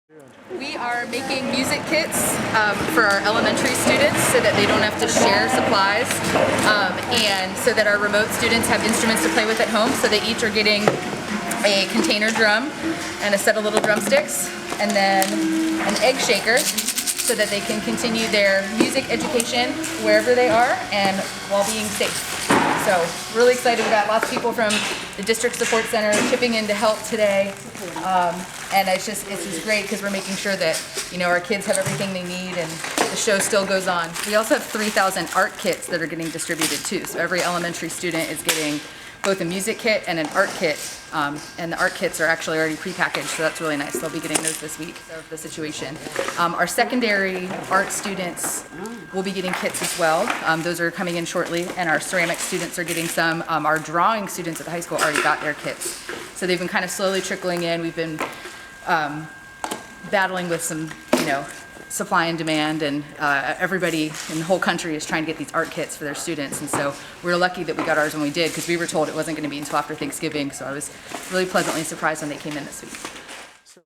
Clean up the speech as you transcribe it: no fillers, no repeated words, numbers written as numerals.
We are making music kits for our elementary students so that they don't have to share supplies and so that our remote students have instruments to play with at home. So they each are getting a container drum and a set of little drumsticks and then an egg shaker so that they can continue their music education wherever they are and while being safe. So really excited. We got lots of people from the District Support Center chipping in to help today. And it's just great because we're making sure that, our kids have everything they need and the show still goes on. We also have 3,000 art kits that are getting distributed too. So every elementary student is getting both a music kit and an art kit. And the art kits are actually already prepackaged, so that's really nice. They'll be getting those this week of the situation. Our secondary art students will be getting kits as well. Those are coming in shortly, and our ceramic students are getting some. Our drawing students at the high school already got their kits. So they've been kind of slowly trickling in. We've been battling with some, supply and demand, and everybody in the whole country is trying to get these art kits for their students, and so we're lucky that we got ours when we did because we were told it wasn't going to be until after Thanksgiving, so I was really pleasantly surprised when they came in this week.